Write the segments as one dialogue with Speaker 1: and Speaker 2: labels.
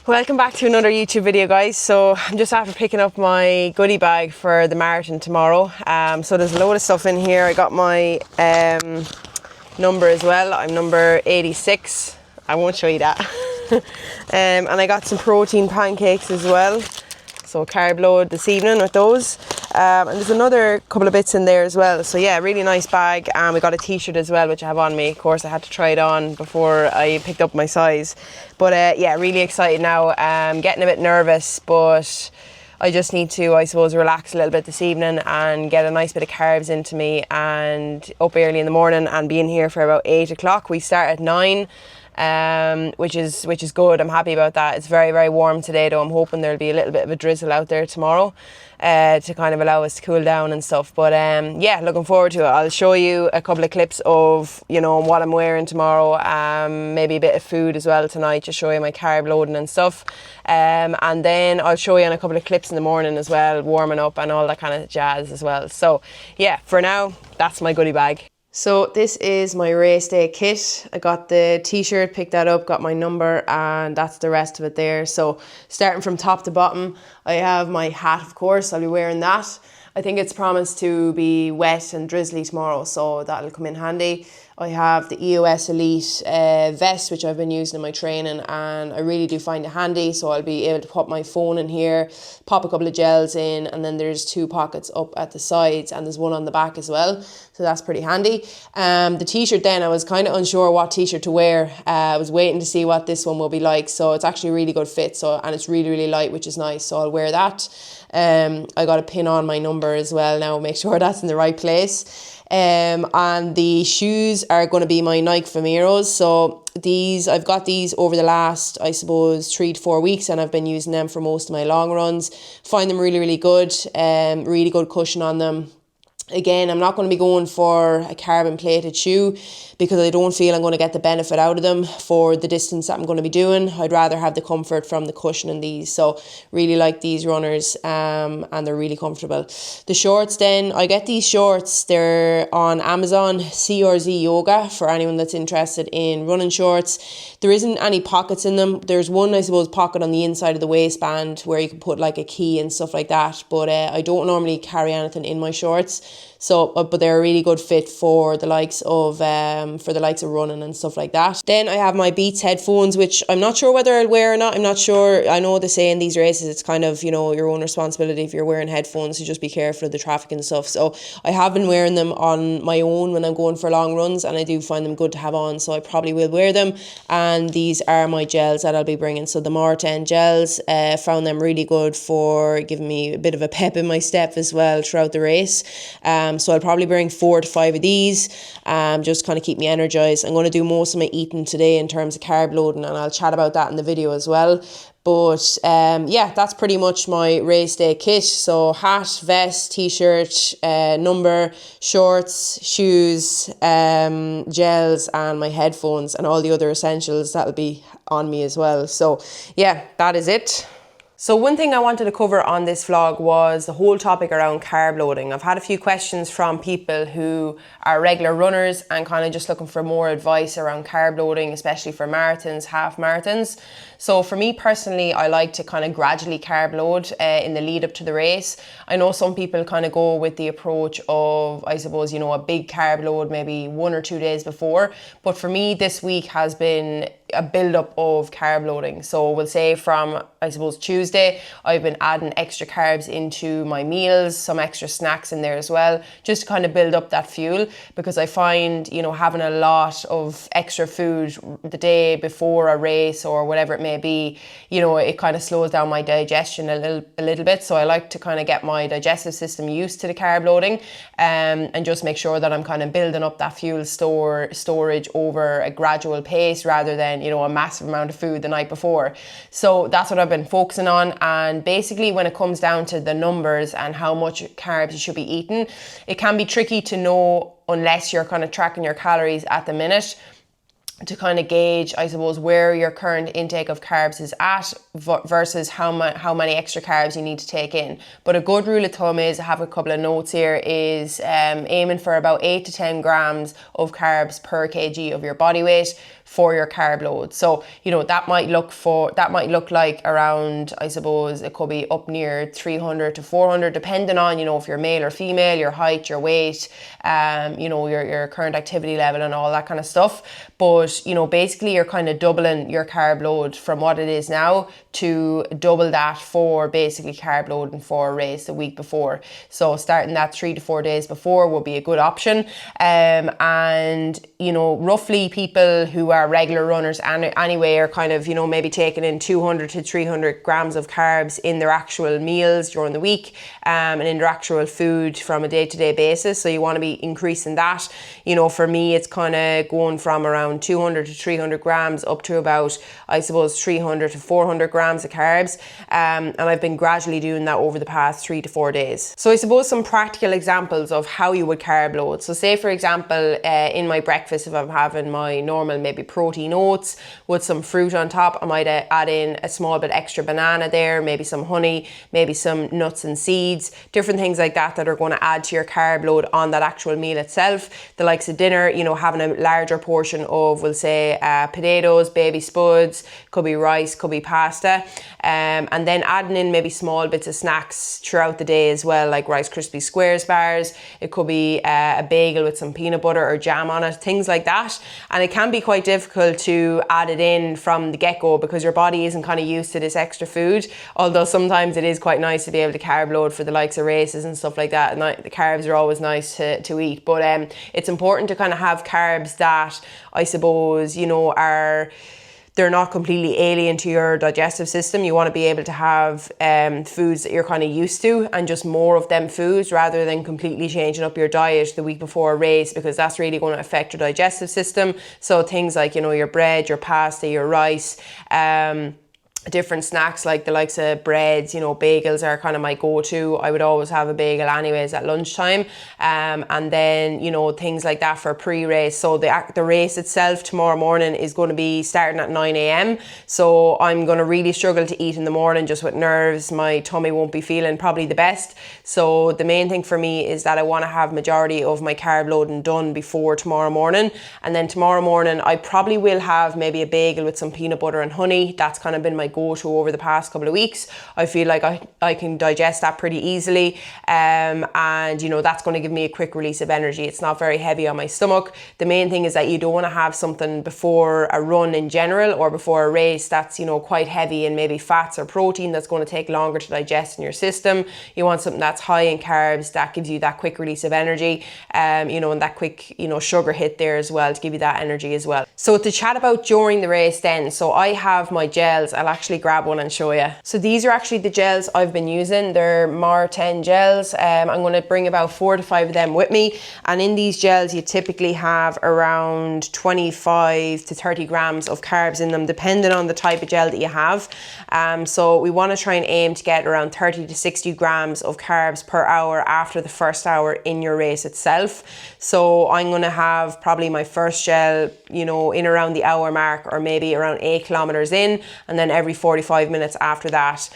Speaker 1: Welcome back to another YouTube video, guys. So I'm just after picking up my goodie bag for the marathon tomorrow. So there's a load of stuff in here. I got my number as well. I'm number 86. I won't show you that. And I got some protein pancakes as well. So carb load this evening with those. And there's another couple of bits in there as well. So yeah, really nice bag. And we got a t-shirt as well, which I have on me. Of course, I had to try it on before I picked up my size. But yeah, really excited now. Getting a bit nervous, but I just need to, I suppose, relax a little bit this evening and get a nice bit of carbs into me, and up early in the morning and be in here for about 8 o'clock. We start at 9. Which is good. I'm happy about that. It's very, very warm today, though. I'm hoping there'll be a little bit of a drizzle out there tomorrow to kind of allow us to cool down and stuff. But yeah, looking forward to it. I'll show you a couple of clips of, you know, what I'm wearing tomorrow, maybe a bit of food as well tonight, just show you my carb loading and stuff, and then I'll show you on a couple of clips in the morning as well, warming up and all that kind of jazz as well. So yeah, for now, that's my goodie bag. So this is my race day kit. I got the t-shirt, picked that up, got my number, and that's the rest of it there. So starting from top to bottom, I have my hat, of course. I'll be wearing that. I think it's promised to be wet and drizzly tomorrow, so that'll come in handy. I have the EOS Elite vest, which I've been using in my training, and I really do find it handy. So I'll be able to put my phone in here, pop a couple of gels in, and then there's 2 pockets up at the sides, and there's one on the back as well. So that's pretty handy. The t-shirt then, I was kind of unsure what t-shirt to wear. I was waiting to see what this one will be like. So it's actually a really good fit. So, and it's really, really light, which is nice. So I'll wear that. I got a pin on my number as well now, make sure that's in the right place. And the shoes are going to be my Nike Femeros. So these, I've got these over the last, I suppose, 3 to 4 weeks, and I've been using them for most of my long runs. Find them really, really good. Really good cushion on them. Again, I'm not going to be going for a carbon plated shoe because I don't feel I'm going to get the benefit out of them for the distance that I'm going to be doing. I'd rather have the comfort from the cushion in these. So really like these runners, and they're really comfortable. The shorts then, I get these shorts. They're on Amazon, CRZ Yoga, for anyone that's interested in running shorts. There isn't any pockets in them. There's one, I suppose, pocket on the inside of the waistband where you can put like a key and stuff like that. But I don't normally carry anything in my shorts. So, but they're a really good fit for the likes of running and stuff like that. Then I have my Beats headphones, which I'm not sure whether I'll wear or not. I'm not sure. I know they say in these races it's kind of, you know, your own responsibility if you're wearing headphones, so just be careful of the traffic and stuff. So I have been wearing them on my own when I'm going for long runs, and I do find them good to have on, so I probably will wear them. And these are my gels that I'll be bringing. So the Mar10 gels, found them really good for giving me a bit of a pep in my step as well throughout the race. So I'll probably bring 4 to 5 of these, just kind of keep me energized. I'm going to do most of my eating today in terms of carb loading, and I'll chat about that in the video as well. But yeah, that's pretty much my race day kit. So hat, vest, t-shirt, number, shorts, shoes, gels, and my headphones, and all the other essentials that'll be on me as well. So yeah, that is it. So one thing I wanted to cover on this vlog was the whole topic around carb loading. I've had a few questions from people who are regular runners and kind of just looking for more advice around carb loading, especially for marathons, half marathons. So for me personally, I like to kind of gradually carb load in the lead up to the race. I know some people kind of go with the approach of, I suppose, you know, a big carb load maybe 1 or 2 days before. But for me, this week has been a build-up of carb loading. So we'll say from, I suppose, Tuesday, I've been adding extra carbs into my meals, some extra snacks in there as well, just to kind of build up that fuel, because I find, you know, having a lot of extra food the day before a race or whatever it may be, you know, it kind of slows down my digestion a little bit. So I like to kind of get my digestive system used to the carb loading, and just make sure that I'm kind of building up that fuel storage over a gradual pace rather than, you know, a massive amount of food the night before. So that's what I've been focusing on. And basically when it comes down to the numbers and how much carbs you should be eating, it can be tricky to know unless you're kind of tracking your calories at the minute, to kind of gauge, I suppose, where your current intake of carbs is at versus how many extra carbs you need to take in. But a good rule of thumb is, I have a couple of notes here, is aiming for about 8 to 10 grams of carbs per kg of your body weight for your carb load. So, you know, that might look like around, I suppose, it could be up near 300 to 400, depending on, you know, if you're male or female, your height, your weight, you know, your current activity level and all that kind of stuff. But, you know, basically you're kind of doubling your carb load from what it is now to double that for basically carb loading for a race the week before. So starting that 3 to 4 days before would be a good option. And, you know, roughly people who are regular runners anyway are kind of, you know, maybe taking in 200 to 300 grams of carbs in their actual meals during the week, and in their actual food from a day-to-day basis. So you want to be increasing that. You know, for me, it's kind of going from around 200 to 300 grams up to about, I suppose, 300 to 400 grams of carbs. And I've been gradually doing that over the past 3 to 4 days. So I suppose some practical examples of how you would carb load. So say, for example, in my breakfast, if I'm having my normal maybe protein oats with some fruit on top, I might add in a small bit extra banana there, maybe some honey, maybe some nuts and seeds, different things like that that are going to add to your carb load on that actual meal itself. The likes of dinner, you know, having a larger portion of, we'll say, potatoes, baby spuds, could be rice, could be pasta, and then adding in maybe small bits of snacks throughout the day as well, like Rice Krispie Squares bars. It could be a bagel with some peanut butter or jam on it, things like that. And it can be quite difficult to add it in from the get-go because your body isn't kind of used to this extra food, although sometimes it is quite nice to be able to carb load for the likes of races and stuff like that, and the carbs are always nice to eat. But it's important to kind of have carbs that, I suppose, you know, they're not completely alien to your digestive system. You want to be able to have foods that you're kind of used to, and just more of them foods rather than completely changing up your diet the week before a race, because that's really going to affect your digestive system. So things like, you know, your bread, your pasta, your rice, different snacks like the likes of breads, you know, bagels are kind of my go-to. I would always have a bagel anyways at lunchtime, and then, you know, things like that for pre-race. So the race itself tomorrow morning is going to be starting at 9 a.m. so I'm going to really struggle to eat in the morning just with nerves. My tummy won't be feeling probably the best. So the main thing for me is that I want to have majority of my carb loading done before tomorrow morning, and then tomorrow morning I probably will have maybe a bagel with some peanut butter and honey. That's kind of been my go-to over the past couple of weeks. I feel like I can digest that pretty easily, and you know, that's going to give me a quick release of energy. It's not very heavy on my stomach. The main thing is that you don't want to have something before a run in general or before a race that's, you know, quite heavy in maybe fats or protein that's going to take longer to digest in your system. You want something that's high in carbs that gives you that quick release of energy, you know, and that quick, you know, sugar hit there as well to give you that energy as well. So to chat about during the race then, so I have my gels. I'll actually grab one and show you. So these are actually the gels I've been using. They're MAR10 gels. I'm going to bring about 4 to 5 of them with me, and in these gels you typically have around 25 to 30 grams of carbs in them, depending on the type of gel that you have. So we want to try and aim to get around 30 to 60 grams of carbs per hour after the first hour in your race itself. So I'm going to have probably my first gel, you know, in around the hour mark, or maybe around 8 kilometers in, and then every every 45 minutes after that,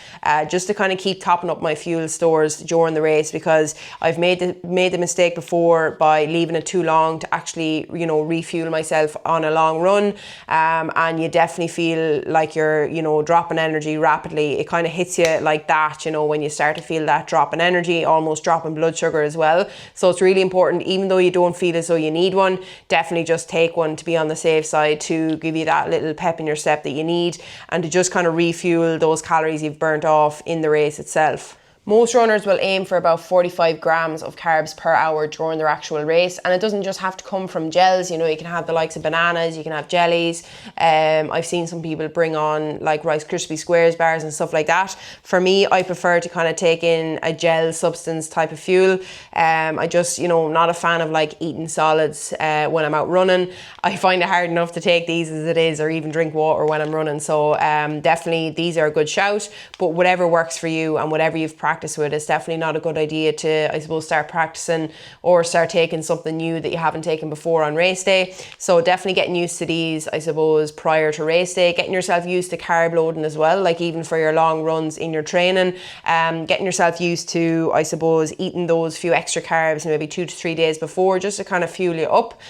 Speaker 1: just to kind of keep topping up my fuel stores during the race, because I've made the mistake before by leaving it too long to actually, you know, refuel myself on a long run, and you definitely feel like you're, you know, dropping energy rapidly. It kind of hits you like that, you know, when you start to feel that drop in energy, almost dropping blood sugar as well. So it's really important, even though you don't feel as though you need one, definitely just take one to be on the safe side, to give you that little pep in your step that you need, and to just kind of refuel those calories you've burnt off in the race itself. Most runners will aim for about 45 grams of carbs per hour during their actual race, and it doesn't just have to come from gels. You know, you can have the likes of bananas, you can have jellies. I've seen some people bring on like Rice Krispie Squares bars and stuff like that. For me, I prefer to kind of take in a gel substance type of fuel. I just, you know, not a fan of like eating solids when I'm out running. I find it hard enough to take these as it is, or even drink water when I'm running. So definitely these are a good shout, but whatever works for you and whatever you've practiced with, it's definitely not a good idea to, I suppose, start practicing or start taking something new that you haven't taken before on race day. So definitely getting used to these, I suppose, prior to race day, getting yourself used to carb loading as well, like even for your long runs in your training, getting yourself used to, I suppose, eating those few extra carbs maybe 2 to 3 days before, just to kind of fuel you up,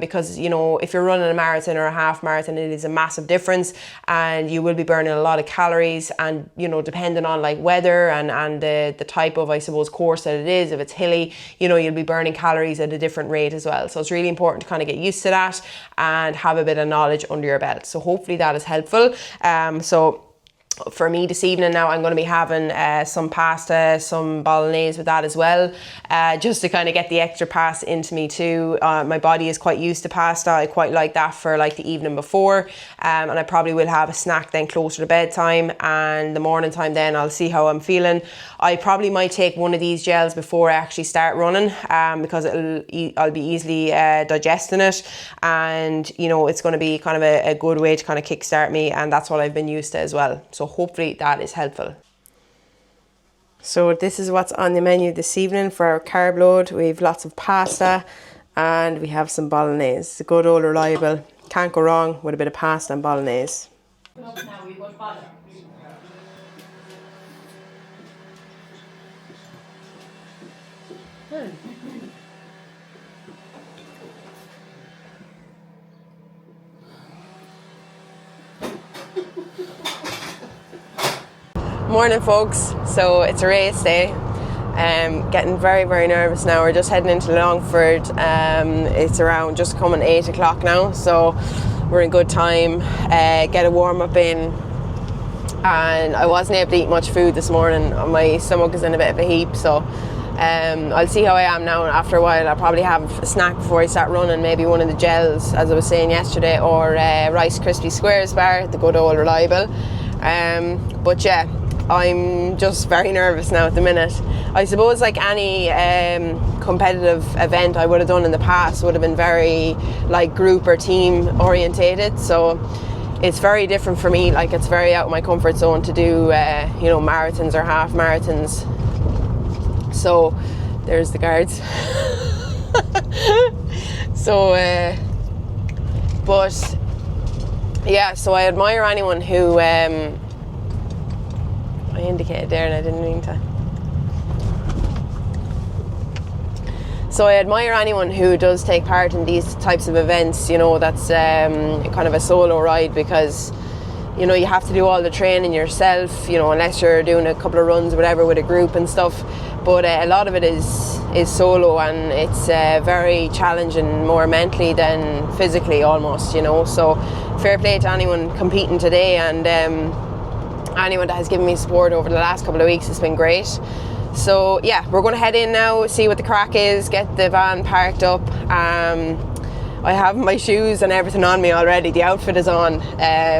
Speaker 1: because, you know, if you're running a marathon or a half marathon, it is a massive difference, and you will be burning a lot of calories, and, you know, depending on like weather and the type of, I suppose, course that it is, if it's hilly, you know, you'll be burning calories at a different rate as well. So it's really important to kind of get used to that and have a bit of knowledge under your belt. So hopefully that is helpful. So for me this evening now, I'm going to be having some pasta, some bolognese with that as well, just to kind of get the extra pasta into me too. My body is quite used to pasta. I quite like that for like the evening before, and I probably will have a snack then closer to bedtime, and the morning time then I'll see how I'm feeling. I probably might take one of these gels before I actually start running, because I'll be easily digesting it, and, you know, it's going to be kind of a good way to kind of kickstart me, and that's what I've been used to as well. So hopefully that is helpful. So this is what's on the menu this evening for our carb load. We have lots of pasta and we have some bolognese. A good old reliable, can't go wrong with a bit of pasta and bolognese. Morning folks, so it's a race day. Getting very, very nervous now. We're just heading into Longford. It's around just coming 8 o'clock now, so we're in good time. Get a warm up in, and I wasn't able to eat much food this morning. My stomach is in a bit of a heap, so I'll see how I am now. After a while I'll probably have a snack before I start running, maybe one of the gels as I was saying yesterday, or Rice Krispie Squares bar, the good old reliable. But yeah, I'm just very nervous now at the minute. I suppose like any competitive event I would have done in the past would have been very like group or team orientated, so it's very different for me. Like, it's very out of my comfort zone to do you know, marathons or half marathons. So there's the guards. So but yeah, so I admire anyone who I indicated there and I didn't mean to. So I admire anyone who does take part in these types of events, you know, that's kind of a solo ride, because, you know, you have to do all the training yourself, you know, unless you're doing a couple of runs or whatever with a group and stuff. But a lot of it is solo, and it's very challenging, more mentally than physically almost, you know. So fair play to anyone competing today, and anyone that has given me support over the last couple of weeks. It's been great. So yeah, we're going to head in now, see what the crack is, get the van parked up. I have my shoes and everything on me already. The outfit is on,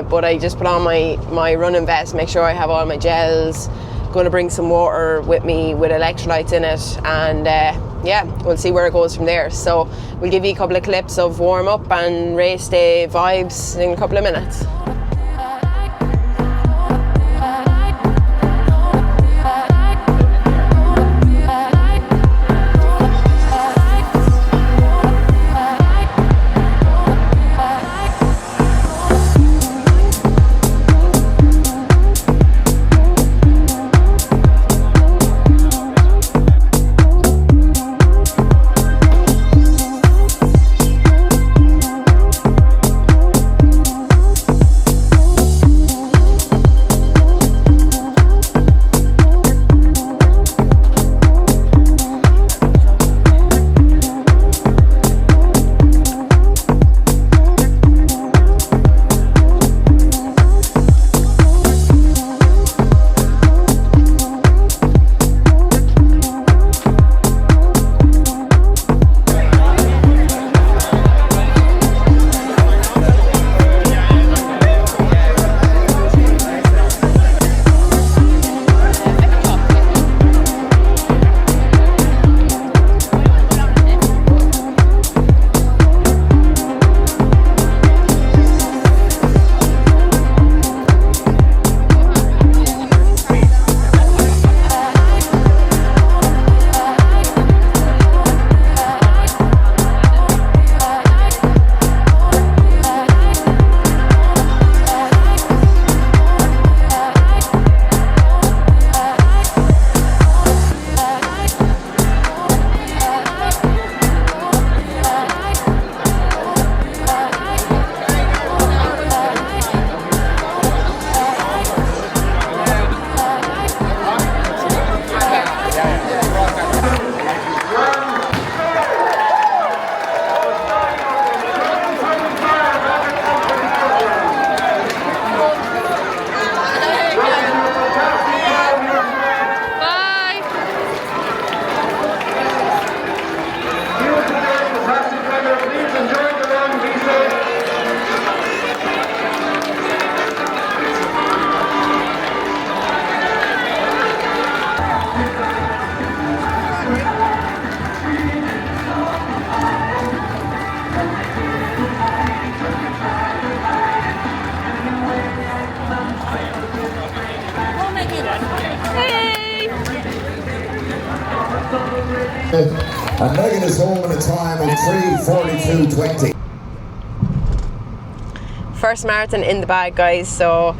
Speaker 1: but I just put on my running vest, make sure I have all my gels. Going to bring some water with me with electrolytes in it, and yeah, we'll see where it goes from there. So we'll give you a couple of clips of warm up and race day vibes in a couple of minutes.
Speaker 2: And Megan is home in a time of 3:42.20.
Speaker 1: First marathon in the bag, guys, so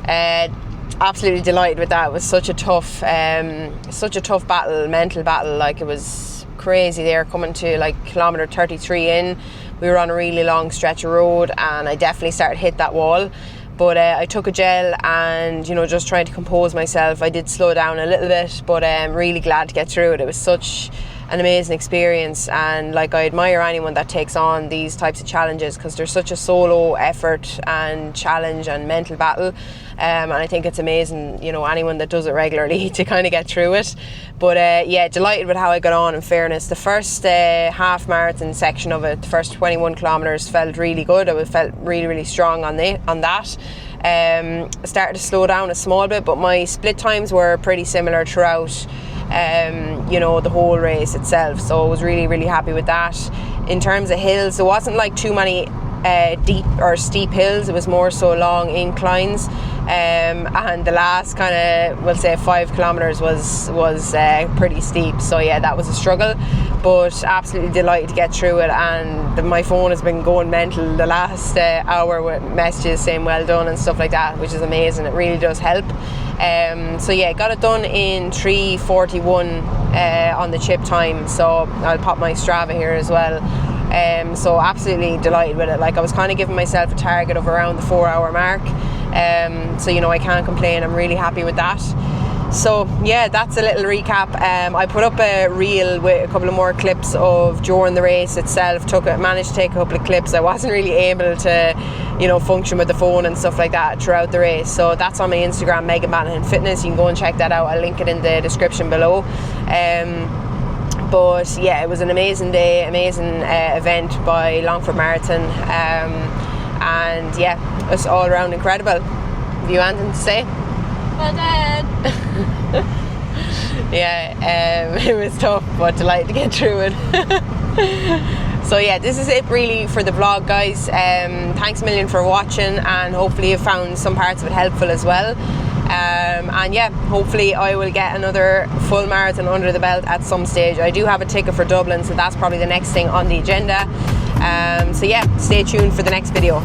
Speaker 1: absolutely delighted with that. It was such a tough battle, mental battle. Like, it was crazy there coming to like kilometre 33 in. We were on a really long stretch of road and I definitely started to hit that wall. But I took a gel and, you know, just trying to compose myself. I did slow down a little bit, but I'm really glad to get through it. It was such an amazing experience, and like, I admire anyone that takes on these types of challenges, because they're such a solo effort and challenge and mental battle. And I think it's amazing, you know, anyone that does it regularly to kind of get through it. But yeah, delighted with how I got on, in fairness. The first half marathon section of it, the first 21 kilometres, felt really good. I felt really, really strong on that. I started to slow down a small bit, but my split times were pretty similar throughout, you know, the whole race itself. So I was really, really happy with that. In terms of hills, there wasn't like too many deep or steep hills. It was more so long inclines, and the last kind of, we'll say 5 kilometres was pretty steep. So yeah, that was a struggle, but absolutely delighted to get through it. And my phone has been going mental the last hour with messages saying well done and stuff like that, which is amazing. It really does help. So yeah, got it done in 3:41 on the chip time. So I'll pop my Strava here as well. So absolutely delighted with it. Like, I was kind of giving myself a target of around the 4-hour mark. So, you know, I can't complain. I'm really happy with that. So yeah, that's a little recap. I put up a reel with a couple of more clips of during the race itself. Managed to take a couple of clips. I wasn't really able to, you know, function with the phone and stuff like that throughout the race. So that's on my Instagram, Megan Bannahan Fitness. You can go and check that out. I'll link it in the description below. But yeah, it was an amazing day, amazing event by Longford Marathon, and yeah, it's all around incredible. Have you anything to say?
Speaker 3: Well done.
Speaker 1: Yeah, it was tough, but delighted to get through it. So yeah, this is it really for the vlog, guys. Thanks a million for watching, and hopefully you found some parts of it helpful as well. And yeah, hopefully I will get another full marathon under the belt at some stage. I do have a ticket for Dublin, so that's probably the next thing on the agenda. So yeah, stay tuned for the next video.